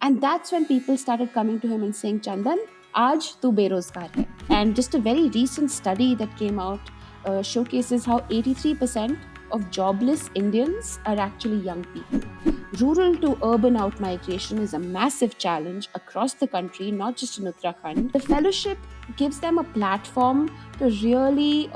And that's when people started coming to him and saying, Chandan, aaj tu berozgar hai. And just a very recent study that came out showcases how 83% of jobless Indians are actually young people. Rural to urban outmigration is a massive challenge across the country, not just in Uttarakhand. The fellowship gives them a platform to really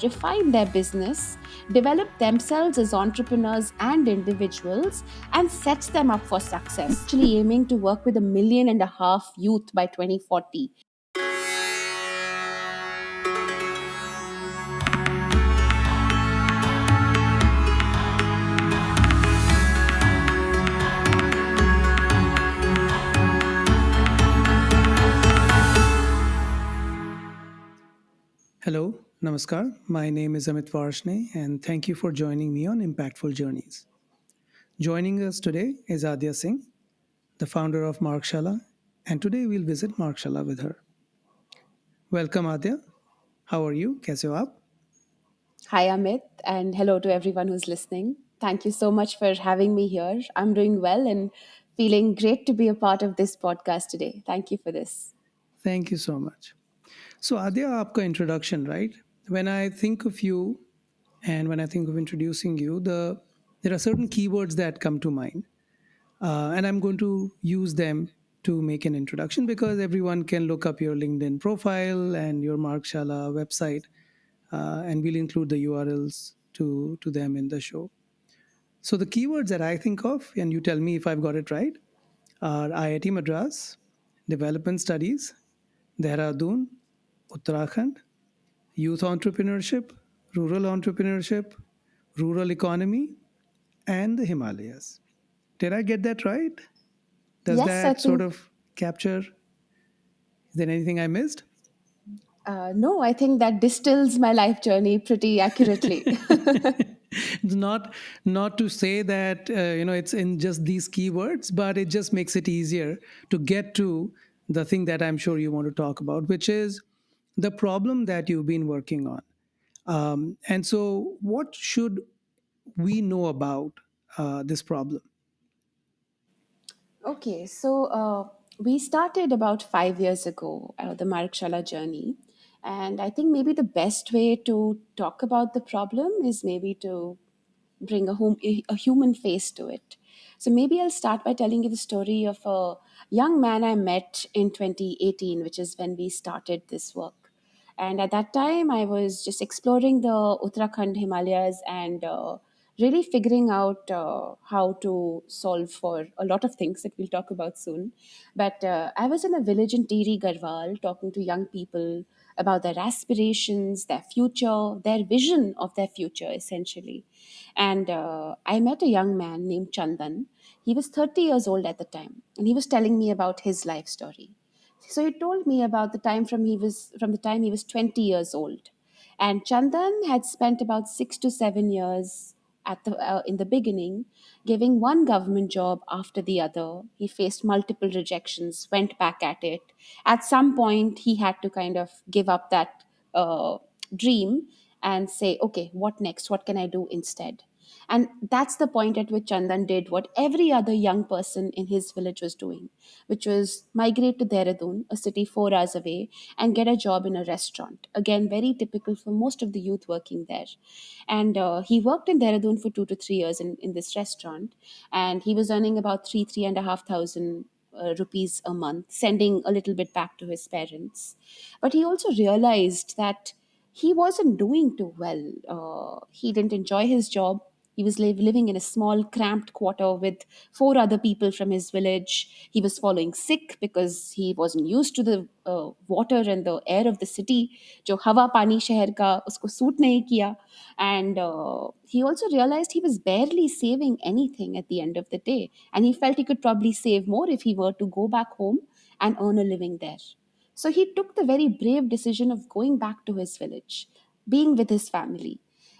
refine their business, develop themselves as entrepreneurs and individuals, and sets them up for success. Actually, aiming to work with 1.5 million youth by 2040. Hello, Namaskar. My name is Amit Varshne, and thank you for joining me on Impactful Journeys. Joining us today is Aadya Singh, the founder of Margshala, and today we'll visit Margshala with her. Welcome, Aadya. How are you? कैसे हो आप? Hi, Amit, and hello to everyone who's listening. Thank you so much for having me here. I'm doing well and feeling great to be a part of this podcast today. Thank you for this. Thank you so much. So, Adya, आपका introduction, right? When I think of you and when I think of introducing you, there are certain keywords that come to mind. And I'm going to use them to make an introduction because everyone can look up your LinkedIn profile and your Markshala website, and we'll include the URLs to them in the show. So the keywords that I think of, and you tell me if I've got it right, are IIT Madras, Development Studies, Dehradun, Uttarakhand, Youth Entrepreneurship, Rural Economy, and the Himalayas. Did I get that right? Does Yes, I that sort think, of capture? Is there anything I missed? no, I think that distills my life journey pretty accurately. Not to say that it's in just these keywords, but it just makes it easier to get to the thing that I'm sure you want to talk about, which is the problem that you've been working on. And so, what should we know about this problem? Okay, so we started about 5 years ago, the Margshala journey. And I think maybe the best way to talk about the problem is maybe to bring a human face to it. So maybe I'll start by telling you the story of a young man I met in 2018, which is when we started this work. And at that time, I was just exploring the Uttarakhand Himalayas and really figuring out how to solve for a lot of things that we'll talk about soon. But I was in a village in Tiri Garhwal talking to young people about their aspirations, their future, their vision of their future, essentially. And I met a young man named Chandan. He was 30 years old at the time, and he was telling me about his life story. So he told me about the time he was 20 years old, and Chandan had spent about 6 to 7 years at the in the beginning, giving one government job after the other. He faced multiple rejections, went back at it. At some point, he had to kind of give up that dream and say, okay, what next? What can I do instead? And that's the point at which Chandan did what every other young person in his village was doing, which was migrate to Dehradun, a city 4 hours away, and get a job in a restaurant. Again, very typical for most of the youth working there. And he worked in Dehradun for 2 to 3 years in this restaurant, and he was earning about three and a half thousand rupees a month, sending a little bit back to his parents. But he also realized that he wasn't doing too well. He didn't enjoy his job. He was living in a small, cramped quarter with four other people from his village. He was falling sick because he wasn't used to the water and the air of the city. जो हवा पानी शहर का उसको suit नहीं किया. And he also realized he was barely saving anything at the end of the day. And he felt he could probably save more if he were to go back home and earn a living there. So he took the very brave decision of going back to his village, being with his family.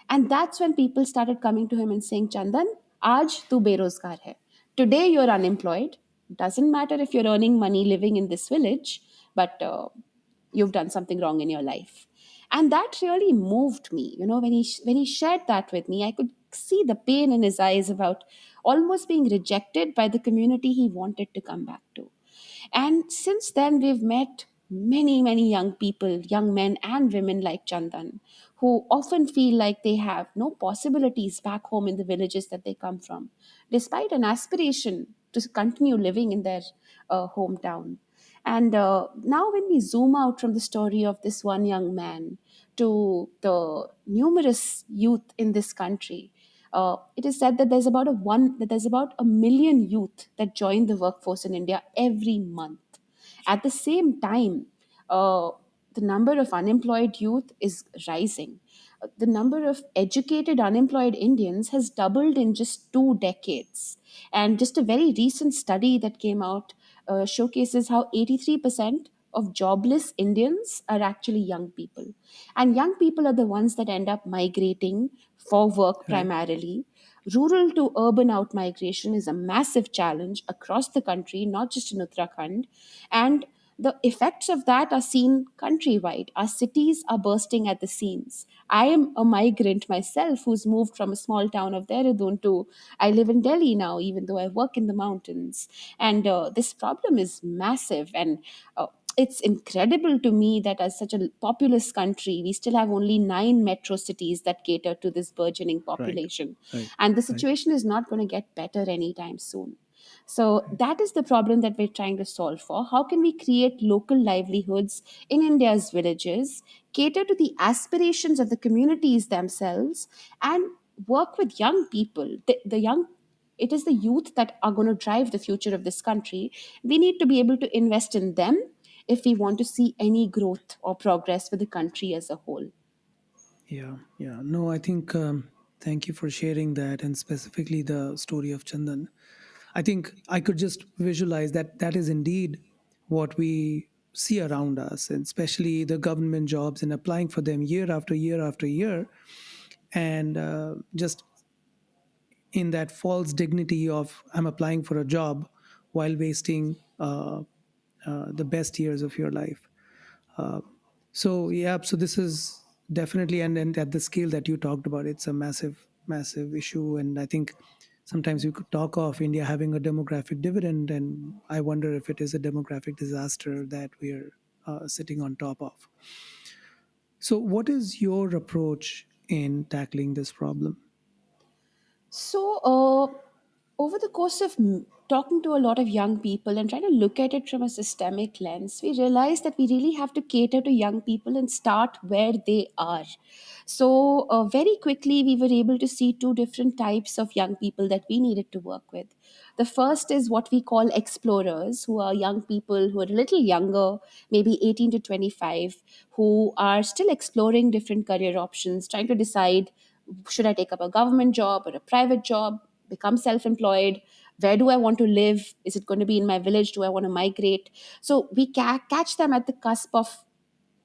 And that's when people started coming to him and saying, Chandan, aaj tu berozgar hai. Today you're unemployed. Doesn't matter if you're earning money living in this village, but you've done something wrong in your life. And that really moved me. When he shared that with me, I could see the pain in his eyes about almost being rejected by the community he wanted to come back to. And since then, we've met many, many young people, young men and women like Chandan, who often feel like they have no possibilities back home in the villages that they come from, despite an aspiration to continue living in their hometown. And now, when we zoom out from the story of this one young man to the numerous youth in this country, it is said that there's about a million youth that join the workforce in India every month. At the same time, uh, the number of unemployed youth is rising. The number of educated unemployed Indians has doubled in just 2 decades. And just a very recent study that came out showcases how 83% of jobless Indians are actually young people. And young people are the ones that end up migrating for work Right. primarily. Rural to urban out migration is a massive challenge across the country, not just in Uttarakhand. And the effects of that are seen countrywide. Our cities are bursting at the seams. I am a migrant myself who's moved from a small town of Dehradun to I live in Delhi now, even though I work in the mountains. And this problem is massive. And it's incredible to me that as such a populous country, we still have only 9 metro cities that cater to this burgeoning Right. population. Right. And the Right. situation is not going to get better anytime soon. So that is the problem that we're trying to solve for. How can we create local livelihoods in India's villages, cater to the aspirations of the communities themselves, and work with young people, the young it is the youth that are going to drive the future of this country. We need to be able to invest in them if we want to see any growth or progress for the country as a whole. Yeah, yeah. No, I think thank you for sharing that, and specifically the story of Chandan. I think I could just visualize that that is indeed what we see around us, and especially the government jobs and applying for them year after year after year, and just in that false dignity of I'm applying for a job while wasting the best years of your life. Uh, so yeah, so this is definitely, and at the scale that you talked about, it's a massive, massive issue. And I think sometimes we could talk of India having a demographic dividend, and I wonder if it is a demographic disaster that we're sitting on top of. So, what is your approach in tackling this problem? So, over the course of talking to a lot of young people and trying to look at it from a systemic lens, we realize that we really have to cater to young people and start where they are. So, very quickly, we were able to see two different types of young people that we needed to work with. The first is what we call explorers, who are young people who are a little younger, maybe 18 to 25, who are still exploring different career options, trying to decide, should I take up a government job or a private job, become self employed? Where do I want to live? Is it going to be in my village? Do I want to migrate? So we catch them at the cusp of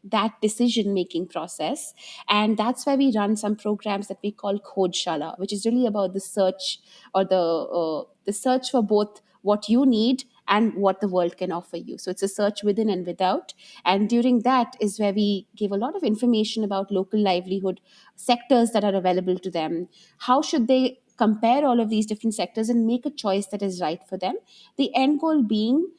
that decision making process, and that's why we run some programs that we call Shala, which is really about the search, or the search for both what you need and what the world can offer you. So it's a search within and without. And during that is where we give a lot of information about local livelihood sectors that are available to them. How should they compare all of these different sectors and make a choice that is right for them? The end goal being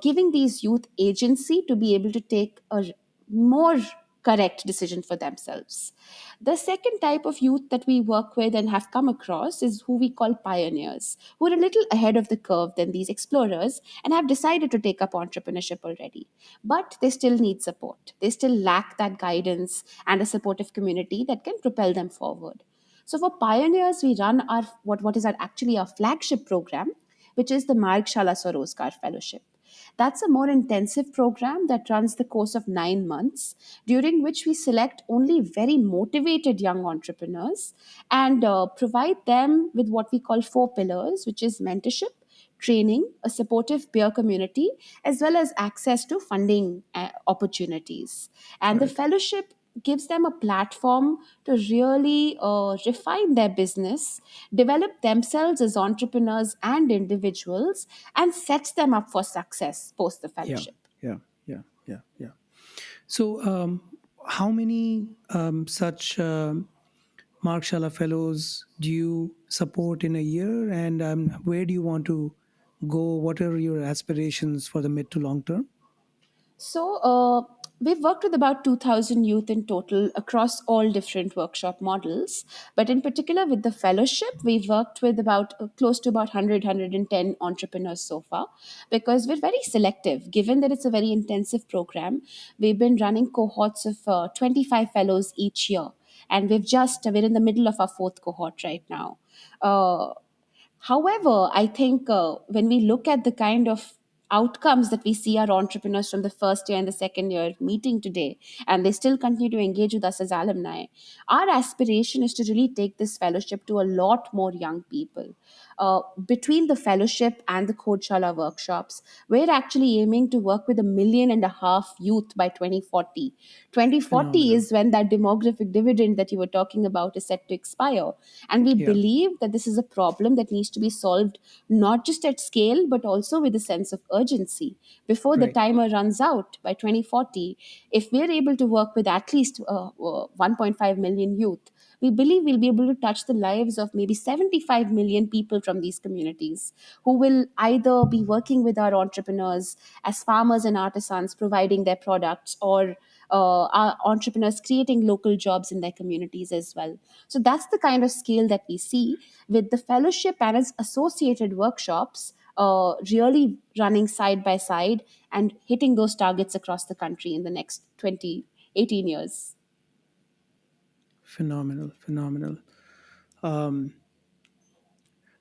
giving these youth agency to be able to take a more correct decision for themselves. The second type of youth that we work with and have come across is who we call pioneers, who are a little ahead of the curve than these explorers and have decided to take up entrepreneurship already. But they still need support. They still lack that guidance and a supportive community that can propel them forward. So for pioneers, we run our what is our actually our flagship program, which is the Margshala Swaroskar Fellowship. That's a more intensive program that runs the course of 9 months, during which we select only very motivated young entrepreneurs and provide them with what we call 4 pillars, which is mentorship, training, a supportive peer community, as well as access to funding opportunities. And the Right. fellowship gives them a platform to really refine their business, develop themselves as entrepreneurs and individuals, and sets them up for success post the Yeah. fellowship. Yeah. Yeah. Yeah. Yeah. So, how many such Margshala fellows do you support in a year? And where do you want to go? What are your aspirations for the mid to long term? So, we've worked with about 2,000 youth in total across all different workshop models. But in particular, with the fellowship, we've worked with about close to about 100, entrepreneurs so far because we're very selective. Given that it's a very intensive program, we've been running cohorts of 25 fellows each year. And we're in the middle of our fourth cohort right now. Uh, However, I think when we look at the kind of outcomes that we see our entrepreneurs from the first year and the second year meeting today, and they still continue to engage with us as alumni, our aspiration is to really take this fellowship to a lot more young people. Between the fellowship and the Coachella workshops, we're actually aiming to work with 1.5 million youth by 2040. 2040 Phenomenal. is when that demographic dividend that you were talking about is set to expire. And we Yeah, believe that this is a problem that needs to be solved not just at scale, but also with a sense of urgency. Before the right. timer runs out by 2040, if we're able to work with at least 1.5 million youth, we believe we'll be able to touch the lives of maybe 75 million people from these communities who will either be working with our entrepreneurs as farmers and artisans providing their products, or our entrepreneurs creating local jobs in their communities as well. So that's the kind of scale that we see with the fellowship and its associated workshops really running side by side and hitting those targets across the country in the next 20, 18 years. Phenomenal. Phenomenal. Um,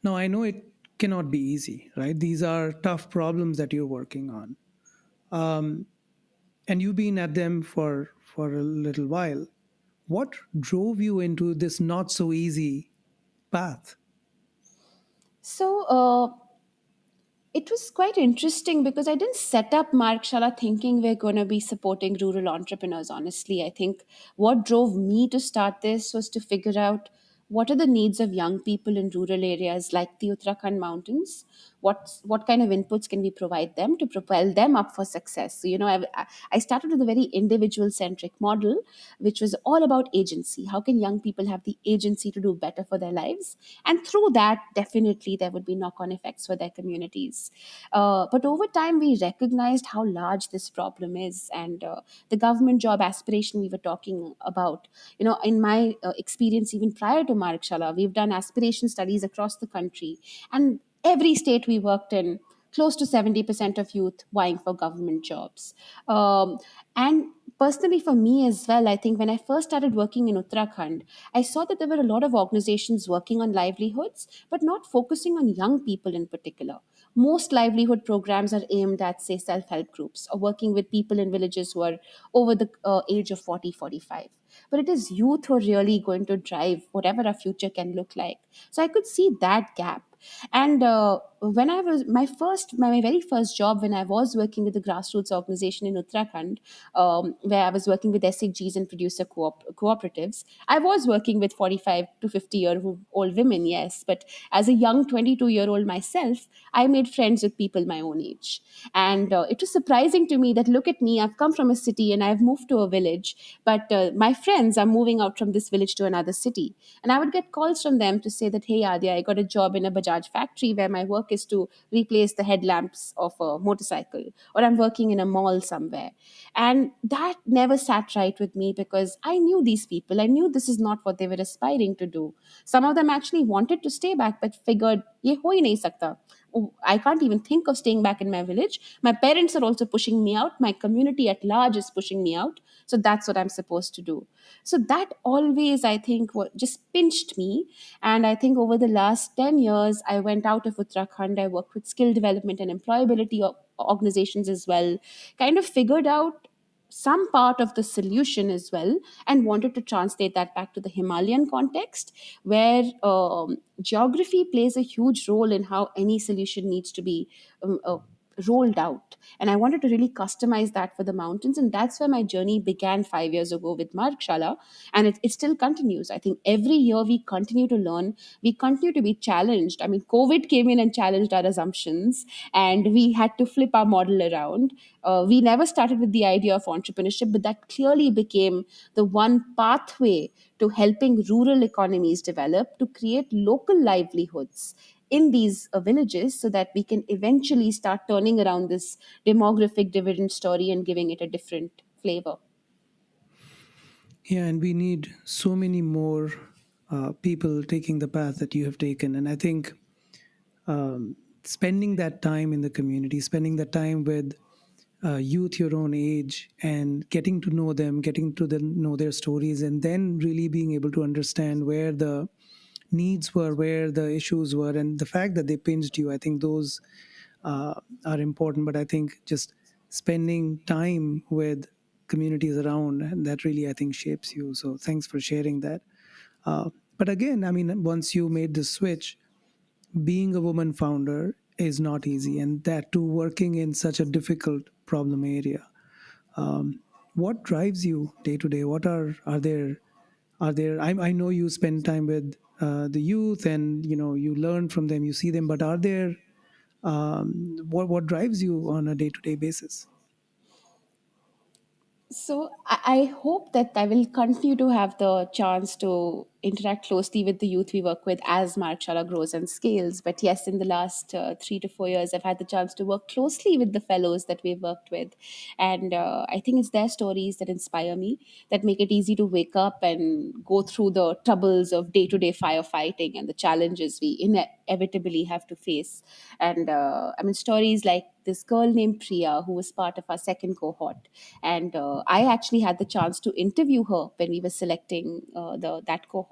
Now, I know it cannot be easy, right? These are tough problems that you're working on. Um, and you've been at them for a little while. What drove you into this not so easy path? So, it was quite interesting because I didn't set up Margshala thinking we're going to be supporting rural entrepreneurs, honestly. I think what drove me to start this was to figure out what are the needs of young people in rural areas like the Uttarakhand mountains. What kind of inputs can we provide them to propel them up for success? So, I started with a very individual centric model, which was all about agency. How can young people have the agency to do better for their lives? And through that, definitely there would be knock on effects for their communities. But over time, we recognized how large this problem is, and the government job aspiration we were talking about. In my experience, even prior to Marikshala, we've done aspiration studies across the country, and every state we worked in, close to 70% of youth vying for government jobs. And personally, for me as well, I think when I first started working in Uttarakhand, I saw that there were a lot of organizations working on livelihoods, but not focusing on young people in particular. Most livelihood programs are aimed at, say, self help groups or working with people in villages who are over the age of 40, 45. But it is youth who are really going to drive whatever our future can look like. So I could see that gap. And when I was my very first job, when I was working with a grassroots organization in Uttarakhand, where I was working with SHGs and producer cooperatives, I was working with 45 to 50-year-old women, yes. But as a young 22-year-old myself, I made friends with people my own age. And it was surprising to me that, look at me, I've come from a city and I've moved to a village, but my friends are moving out from this village to another city. And I would get calls from them to say that, hey, Adya, I got a job in a Bajaj factory where my work is to replace the headlamps of a motorcycle, or I'm working in a mall somewhere. And that never sat right with me because I knew these people. I knew this is not what they were aspiring to do. Some of them actually wanted to stay back, but figured, ye ho hi nahi sakta. Oh, I can't even think of staying back in my village. My parents are also pushing me out. My community at large is pushing me out. So that's what I'm supposed to do. So that always, I think, just pinched me. And I think over the last 10 years, I went out of Uttarakhand. I worked with skill development and employability organizations as well, kind of figured out some part of the solution as well, and wanted to translate that back to the Himalayan context, where geography plays a huge role in how any solution needs to be rolled out, and I wanted to really customize that for the mountains. And that's where my journey began 5 years ago with Margshala, and it still continues. I think every year we continue to learn, we continue to be challenged. I mean, COVID came in and challenged our assumptions, and we had to flip our model around. We never started with the idea of entrepreneurship, but that clearly became the one pathway to helping rural economies develop, to create local livelihoods in these villages, so that we can eventually start turning around this demographic dividend story and giving it a different flavor. Yeah, and we need so many more people taking the path that you have taken. And I think spending that time in the community, spending that time with youth your own age, and getting to know them, getting to know their stories, and then really being able to understand where the needs were, where the issues were, and the fact that they pinched you. I think those are important. But I think just spending time with communities around, and that really, I think, shapes you. So thanks for sharing that. Uh, but again, I mean, once you made the switch, being a woman founder is not easy, and that too working in such a difficult problem area. What drives you day to day? What are there I know you spend time with the youth, and you learn from them, you see them, but are there what drives you on a day to day basis? So I hope that I will continue to have the chance to interact closely with the youth we work with as Markshala grows and scales. But yes, in the last 3 to 4 years, I've had the chance to work closely with the fellows that we've worked with. And I think it's their stories that inspire me, that make it easy to wake up and go through the troubles of day to day firefighting and the challenges we inevitably have to face. And I mean, stories like this girl named Priya, who was part of our second cohort. And I actually had the chance to interview her when we were selecting that cohort.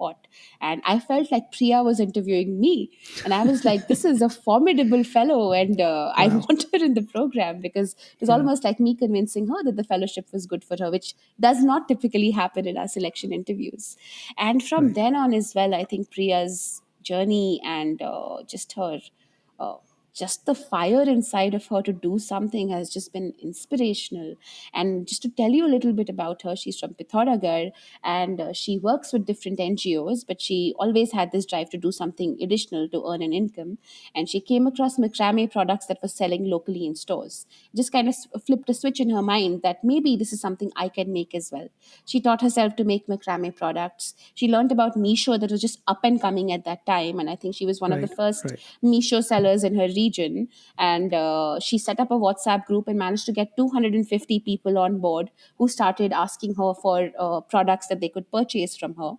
And I felt like Priya was interviewing me. And I was like, this is a formidable fellow. And I Wow. want her in the program, because it was Yeah. almost like me convincing her that the fellowship was good for her, which does not typically happen in our selection interviews. And from Right. then on as well, I think Priya's journey and just her uh, just the fire inside of her to do something has just been inspirational. And just to tell you a little bit about her, she's from Pithoragarh, and she works with different NGOs, but she always had this drive to do something additional to earn an income. And she came across macrame products that were selling locally in stores. Just kind of flipped a switch in her mind that maybe this is something I can make as well. She taught herself to make macrame products. She learned about Misho, that was just up and coming at that time. And I think she was one of the Right. first Right. Misho sellers in her region. And she set up a WhatsApp group and managed to get 250 people on board who started asking her for products that they could purchase from her.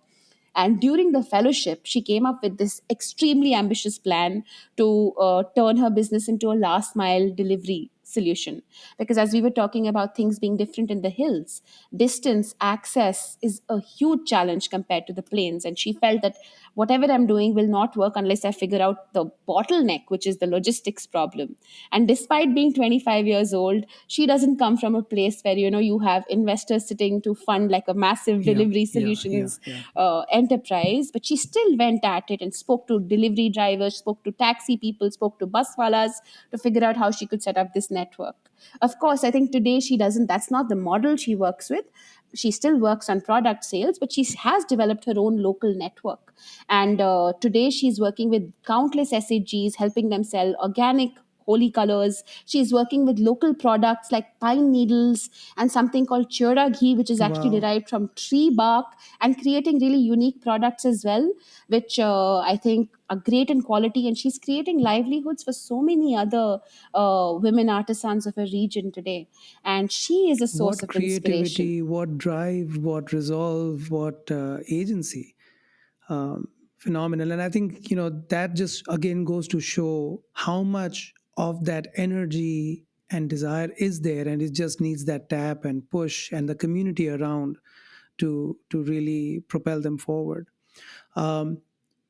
And during the fellowship, she came up with this extremely ambitious plan to turn her business into a last mile delivery solution. Because as we were talking about things being different in the hills, distance, access is a huge challenge compared to the plains. And she felt that whatever I'm doing will not work unless I figure out the bottleneck, which is the logistics problem. And despite being 25 years old, she doesn't come from a place where, you have investors sitting to fund like a massive Yeah. delivery Yeah. Yeah. solutions Yeah. enterprise. But she still went at it and spoke to delivery drivers, spoke to taxi people, spoke to buswalas to figure out how she could set up this network. Of course, I think today she doesn't, that's not the model she works with. She still works on product sales, but she has developed her own local network. And today she's working with countless SHGs, helping them sell organic holy colors. She's working with local products like pine needles and something called chura ghee, which is actually Wow. derived from tree bark, and creating really unique products as well, which I think are great in quality. And she's creating livelihoods for so many other women artisans of her region today. And she is a source What of inspiration. creativity, what drive, what resolve, what agency. Phenomenal. And I think, that just again goes to show how much of that energy and desire is there, and it just needs that tap and push and the community around to really propel them forward. um,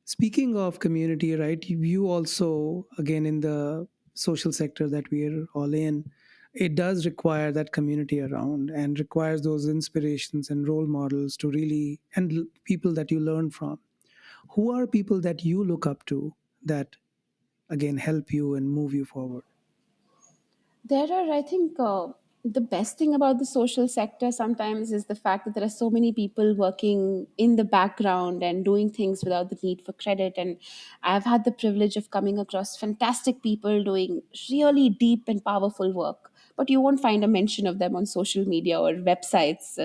Speaking of community, right, you also, again, in the social sector that we are all in, it does require that community around, and requires those inspirations and role models to really, and people that you learn from. Who are people that you look up to that again help you and move you forward? There are, I think, the best thing about the social sector sometimes is the fact that there are so many people working in the background and doing things without the need for credit. And I've had the privilege of coming across fantastic people doing really deep and powerful work. But you won't find a mention of them on social media or websites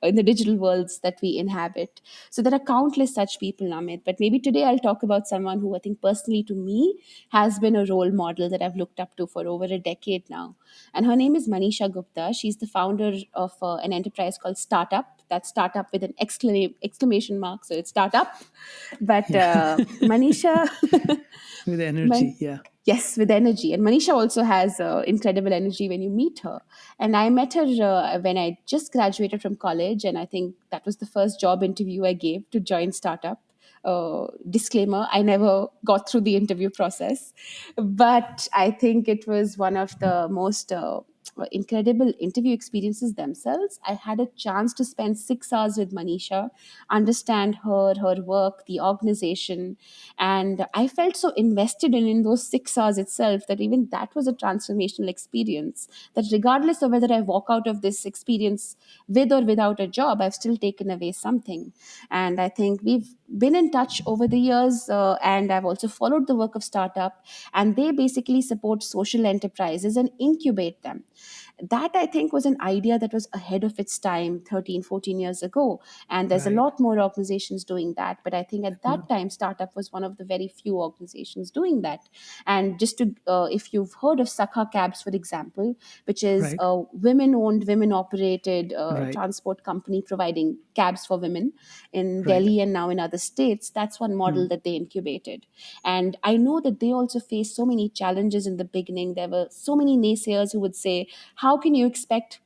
in the digital worlds that we inhabit. So there are countless such people, Amit. But maybe today I'll talk about someone who I think personally to me has been a role model that I've looked up to for over a decade now. And her name is Manisha Gupta. She's the founder of an enterprise called Startup. That's startup with an exclamation mark. So it's startup. But Yeah, Manisha, with energy. Man, Yeah, yes, with energy. And Manisha also has incredible energy when you meet her. And I met her when I just graduated from college. And I think that was the first job interview I gave to join Startup. Disclaimer, I never got through the interview process. But I think it was one of the most incredible interview experiences themselves. I had a chance to spend 6 hours with Manisha, understand her work, the organization, and I felt so invested in those 6 hours itself that even that was a transformational experience. That regardless of whether I walk out of this experience with or without a job, I've still taken away something. And I think we've been in touch over the years, and I've also followed the work of Startup, and they basically support social enterprises and incubate them. That I think was an idea that was ahead of its time 13, 14 years ago. And there's a right. lot more organizations doing that. But I think at Yeah, that time, Startup was one of the very few organizations doing that. And just to, if you've heard of Sakha Cabs, for example, which is right, a women owned, women operated right, transport company providing cabs for women in right. Delhi and now in other states, that's one model Hmm. that they incubated. And I know that they also faced so many challenges in the beginning. There were so many naysayers who would say, how can you expect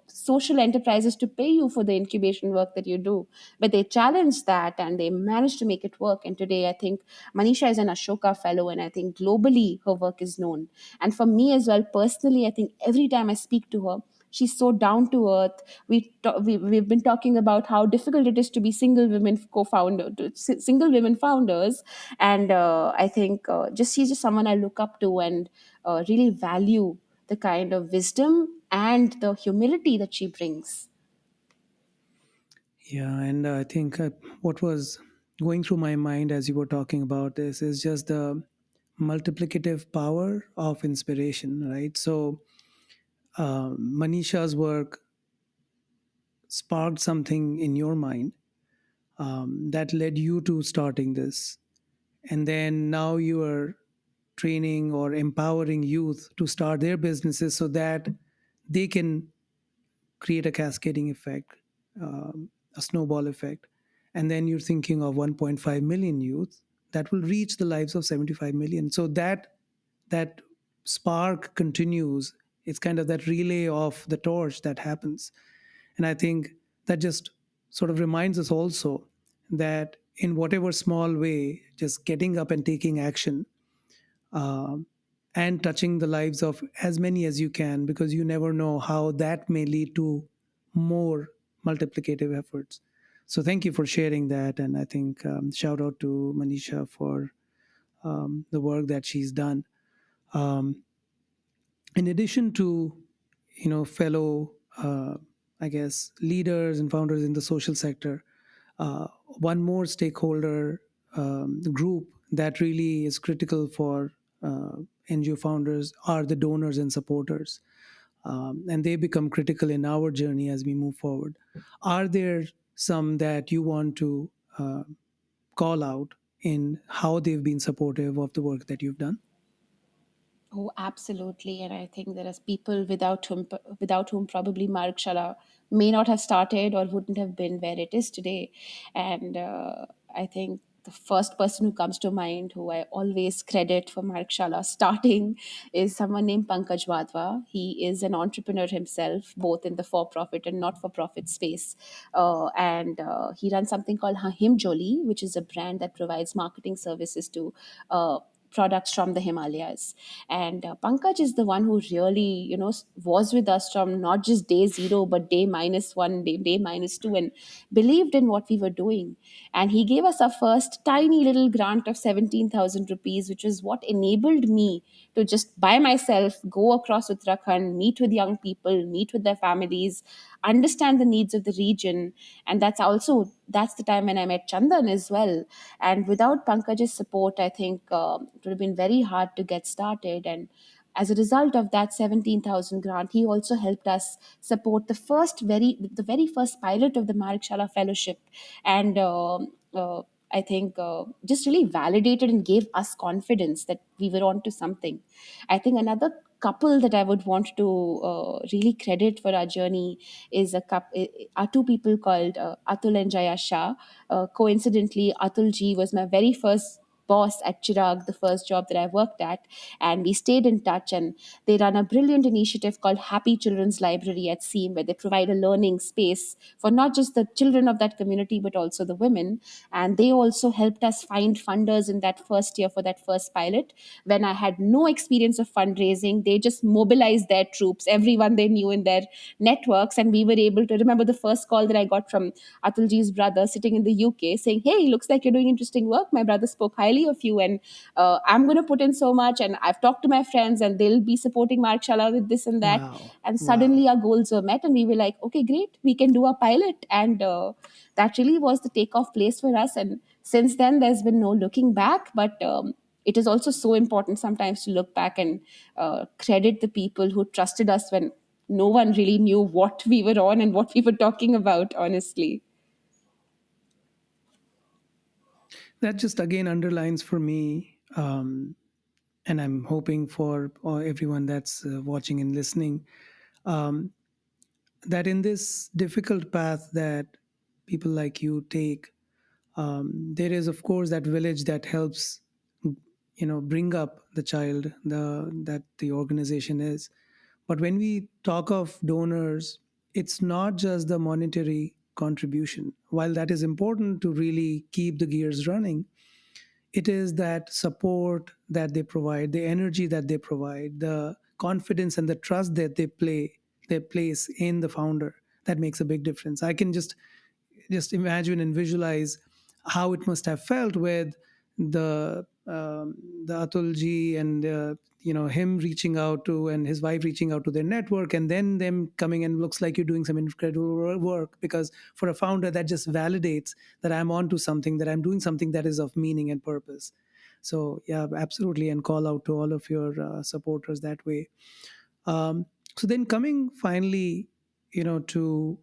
social enterprises to pay you for the incubation work that you do? But they challenged that and they managed to make it work. And today, I think Manisha is an Ashoka Fellow, and I think globally her work is known. And for me as well, personally, I think every time I speak to her, she's so down to earth. We've been talking about how difficult it is to be single women co-founder, single women founders, and I think just she's just someone I look up to and really value the kind of wisdom and the humility that she brings. Yeah, and I think what was going through my mind as you were talking about this is just the multiplicative power of inspiration, right? So, Manisha's work sparked something in your mind that led you to starting this. And then now you are training or empowering youth to start their businesses so that they can create a cascading effect, a snowball effect. And then you're thinking of 1.5 million youth that will reach the lives of 75 million. So that spark continues. It's kind of that relay of the torch that happens. And I think that just sort of reminds us also that in whatever small way, just getting up and taking action, um, and touching the lives of as many as you can, because you never know how that may lead to more multiplicative efforts. So thank you for sharing that. And I think shout out to Manisha for the work that she's done. Um, in addition to fellow I guess leaders and founders in the social sector, one more stakeholder group that really is critical for NGO founders are the donors and supporters, and they become critical in our journey as we move forward. Are there some that you want to uh, call out in how they've been supportive of the work that you've done? Oh, absolutely. And I think there is people without whom probably Margshala may not have started or wouldn't have been where it is today. And I think the first person who comes to mind, who I always credit for Margshala starting, is someone named Pankaj Wadhwa. He is an entrepreneur himself, both in the for-profit and not-for-profit space. And he runs something called Him Joli, which is a brand that provides marketing services to products from the Himalayas. And Pankaj is the one who really, was with us from not just day zero, but day minus one, day minus two, and believed in what we were doing. And he gave us our first tiny little grant of 17,000 rupees, which is what enabled me to just by myself go across Uttarakhand, meet with young people, meet with their families, understand the needs of the region. And that's the time when I met Chandan as well. And without Pankaj's support, I think it would have been very hard to get started. And as a result of that 17,000 grant, he also helped us support the very first pilot of the Margshala Fellowship. And I think just really validated and gave us confidence that we were onto something. I think another couple that I would want to really credit for our journey is are two people called Atul and Jaya Shah. Coincidentally, Atul ji was my very first boss at Chirag, the first job that I worked at, and we stayed in touch. And they run a brilliant initiative called Happy Children's Library at SEAM, where they provide a learning space for not just the children of that community but also the women. And they also helped us find funders in that first year for that first pilot. When I had no experience of fundraising, they just mobilized their troops, everyone they knew in their networks, and we were able to remember the first call that I got from Atulji's brother sitting in the UK saying, "Hey, looks like you're doing interesting work. My brother spoke highly of you, and I'm going to put in so much. And I've talked to my friends, and they'll be supporting Margshala with this and that." Wow. And Wow. suddenly our goals were met, and we were like, "Okay, great, we can do a pilot." And that really was the takeoff place for us. And since then, there's been no looking back. But it is also so important sometimes to look back and credit the people who trusted us when no one really knew what we were on and what we were talking about, honestly. That just again underlines for me, and I'm hoping for everyone that's watching and listening, um, that in this difficult path that people like you take, there is of course that village that helps, bring up the child, that the organization is. But when we talk of donors, it's not just the monetary contribution. While that is important to really keep the gears running, it is that support that they provide, the energy that they provide, the confidence and the trust that they place in the founder, that makes a big difference. I can just imagine and visualize how it must have felt with the Atulji and him reaching out to, and his wife reaching out to their network, and then them coming and looks like you're doing some incredible work. Because for a founder, that just validates that I'm onto something, that I'm doing something that is of meaning and purpose. So yeah, absolutely, and call out to all of your supporters that way. Um, so then coming finally, to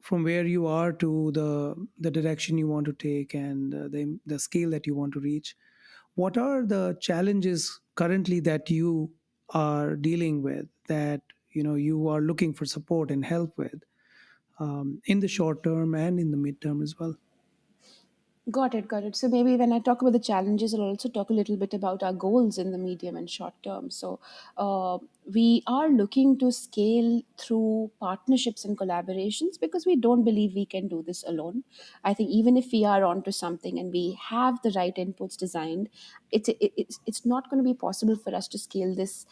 from where you are to the direction you want to take, and the scale that you want to reach, what are the challenges currently that you are dealing with, that you are looking for support and help with, in the short term and in the midterm as well? Got it, got it. So maybe when I talk about the challenges, I'll also talk a little bit about our goals in the medium and short term. So we are looking to scale through partnerships and collaborations because we don't believe we can do this alone. I think even if we are onto something and we have the right inputs designed, it's not going to be possible for us to scale this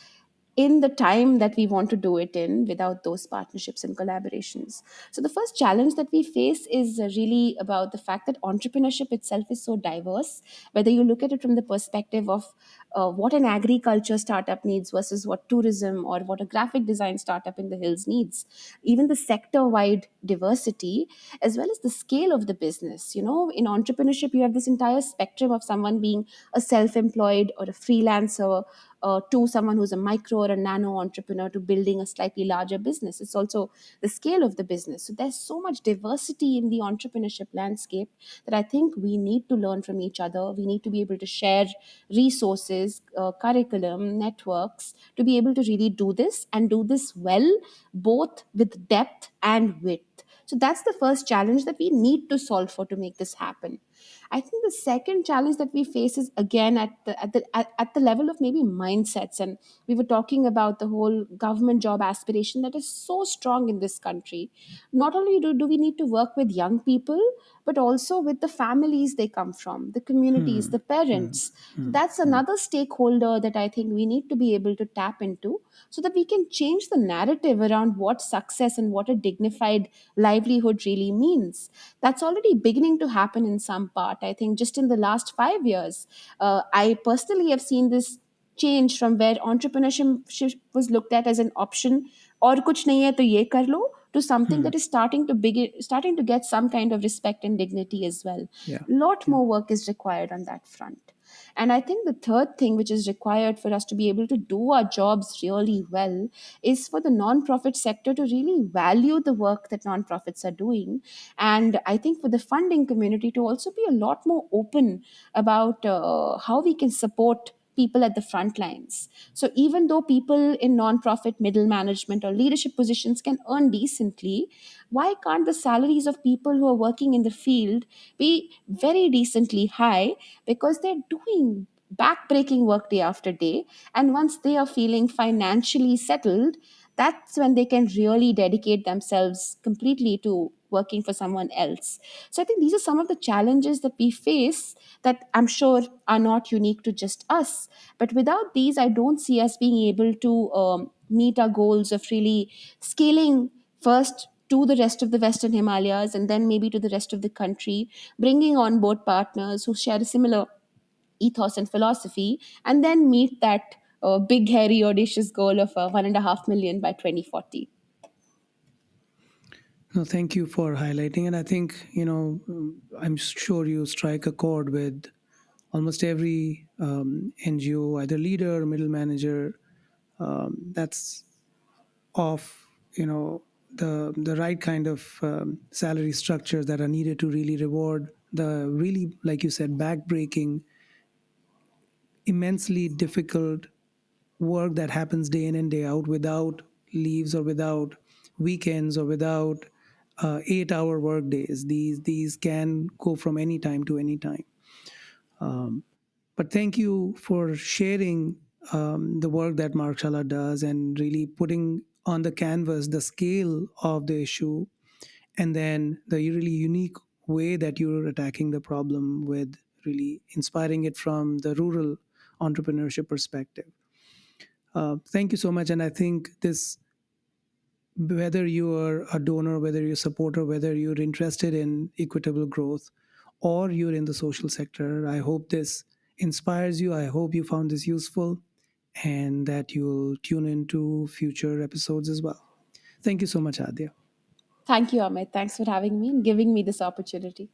in the time that we want to do it in without those partnerships and collaborations. So, the first challenge that we face is really about the fact that entrepreneurship itself is so diverse. Whether you look at it from the perspective of what an agriculture startup needs versus what tourism or what a graphic design startup in the hills needs, even the sector wide diversity, as well as the scale of the business. In entrepreneurship, you have this entire spectrum of someone being a self employed or a freelancer to someone who's a micro or a nano entrepreneur to building a slightly larger business. It's also the scale of the business. So there's so much diversity in the entrepreneurship landscape that I think we need to learn from each other. We need to be able to share resources, curriculum, networks to be able to really do this and do this well, both with depth and width. So that's the first challenge that we need to solve for to make this happen. I think the second challenge that we face is again at the level of maybe mindsets. And we were talking about the whole government job aspiration that is so strong in this country. Not only do we need to work with young people, but also with the families they come from, the communities, Hmm. the Hmm. parents. So Hmm. that's Hmm. another stakeholder that I think we need to be able to tap into, so that we can change the narrative around what success and what a dignified livelihood really means. That's already beginning to happen in some part. I think just in the last 5 years, I personally have seen this change from where entrepreneurship was looked at as an option, और कुछ नहीं है तो ये कर लो, to something Hmm. that is starting to get some kind of respect and dignity as well. Yeah. Lot Yeah. more work is required on that front. And I think the third thing which is required for us to be able to do our jobs really well is for the non-profit sector to really value the work that non-profits are doing. And I think for the funding community to also be a lot more open about how we can support people at the front lines. So even though people in non-profit middle management or leadership positions can earn decently, why can't the salaries of people who are working in the field be very decently high, because they're doing back-breaking work day after day, and once they are feeling financially settled, that's when they can really dedicate themselves completely to working for someone else. So I think these are some of the challenges that we face that I'm sure are not unique to just us. But without these, I don't see us being able to meet our goals of really scaling first to the rest of the Western Himalayas and then maybe to the rest of the country, bringing on board partners who share a similar ethos and philosophy, and then meet that big, hairy, audacious goal of 1.5 million by 2040. No, thank you for highlighting. And I think, I'm sure you strike a chord with almost every NGO, either leader or middle manager, that's of, the right kind of salary structures that are needed to really reward the really, like you said, backbreaking, immensely difficult work that happens day in and day out without leaves or without weekends or without 8-hour work days. These can go from any time to any time. But thank you for sharing the work that Margshala does and really putting on the canvas the scale of the issue, and then the really unique way that you're attacking the problem with, really inspiring it from the rural entrepreneurship perspective. Thank you so much. And I think this, whether you are a donor, whether you're a supporter, whether you're interested in equitable growth, or you're in the social sector, I hope this inspires you. I hope you found this useful and that you'll tune into future episodes as well. Thank you so much, Adya. Thank you, Amit. Thanks for having me and giving me this opportunity.